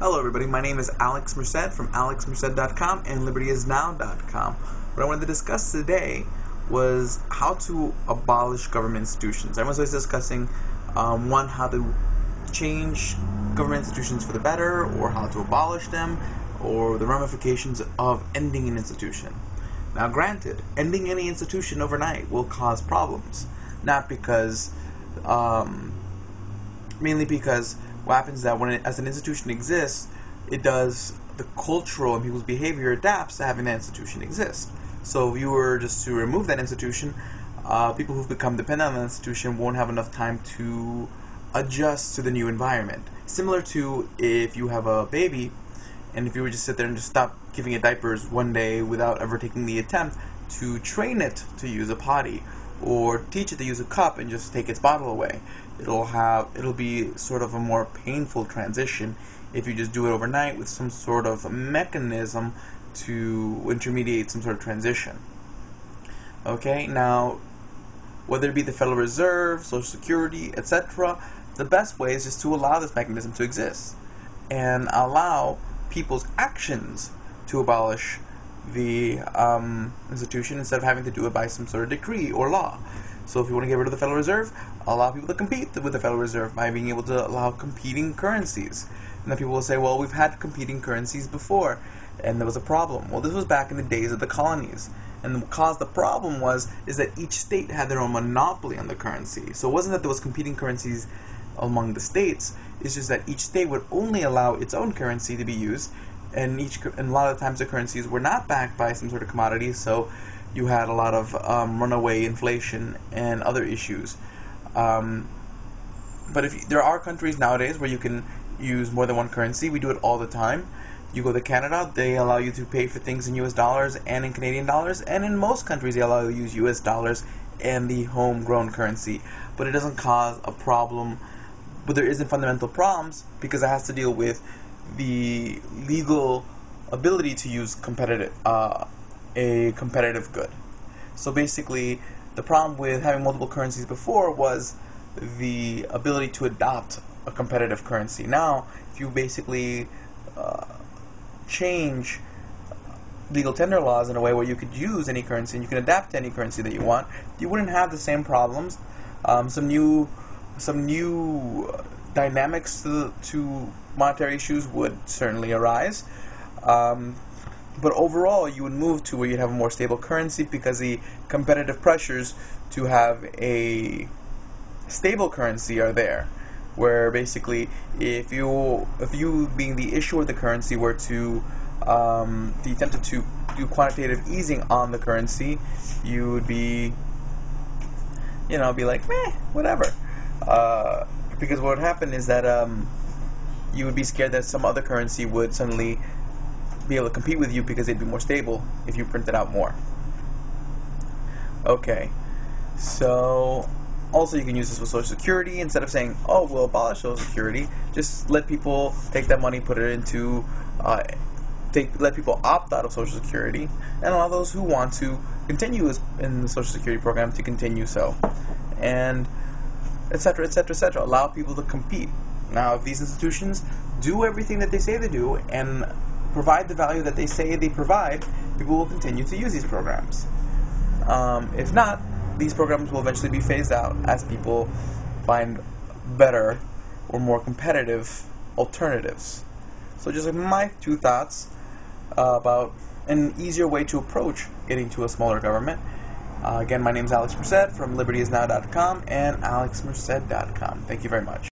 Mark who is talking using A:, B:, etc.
A: Hello everybody, my name is Alex Merced from alexmerced.com and libertyisnow.com. What I wanted to discuss today was how to abolish government institutions. I was always discussing one, how to change government institutions for the better, or how to abolish them, or the ramifications of ending an institution. Now granted, ending any institution overnight will cause problems, not because mainly because what happens is that as an institution exists, the cultural and people's behavior adapts to having that institution exist. So if you were just to remove that institution, people who've become dependent on the institution won't have enough time to adjust to the new environment. Similar to if you have a baby, and if you were just sit there and just stop giving it diapers one day without ever taking the attempt to train it to use a potty, or teach it to use a cup and just take its bottle away, it'll be sort of a more painful transition if you just do it overnight with some sort of mechanism to intermediate some sort of transition. Okay, now whether it be the Federal Reserve, Social Security, etc., the best way is just to allow this mechanism to exist and allow people's actions to abolish the institution instead of having to do it by some sort of decree or law. So if you want to get rid of the Federal Reserve, allow people to compete with the Federal Reserve by being able to allow competing currencies. And then people will say, well, we've had competing currencies before, and there was a problem. Well, this was back in the days of the colonies. And what caused the problem is that each state had their own monopoly on the currency. So it wasn't that there was competing currencies among the states, it's just that each state would only allow its own currency to be used, and a lot of times the currencies were not backed by some sort of commodity, so you had a lot of runaway inflation and other issues. But there are countries nowadays where you can use more than one currency. We do it all the time. You go to Canada, they allow you to pay for things in US dollars and in Canadian dollars, and in most countries they allow you to use US dollars and the homegrown currency. But it doesn't cause a problem, but there isn't fundamental problems because it has to deal with the legal ability to use a competitive good. So basically, the problem with having multiple currencies before was the ability to adopt a competitive currency. Now, if you basically change legal tender laws in a way where you could use any currency and you can adapt to any currency that you want, you wouldn't have the same problems. Some new dynamics to monetary issues would certainly arise. But overall, you would move to where you'd have a more stable currency because the competitive pressures to have a stable currency are there. Where basically, if you being the issuer of the currency were to attempted to do quantitative easing on the currency, you would be like, meh, whatever. Because what would happen is that you would be scared that some other currency would suddenly be able to compete with you because they'd be more stable if you printed out more. Okay, so also you can use this with Social Security. Instead of saying, oh, we'll abolish Social Security, just let people take that money, put it into let people opt out of Social Security, and allow those who want to continue in the Social Security program to continue so, and etc., etc., etc. Allow people to compete. Now, if these institutions do everything that they say they do and provide the value that they say they provide, people will continue to use these programs. If not, these programs will eventually be phased out as people find better or more competitive alternatives. So just like my two thoughts about an easier way to approach getting to a smaller government. Again, my name is Alex Merced from libertyisnow.com and alexmerced.com. Thank you very much.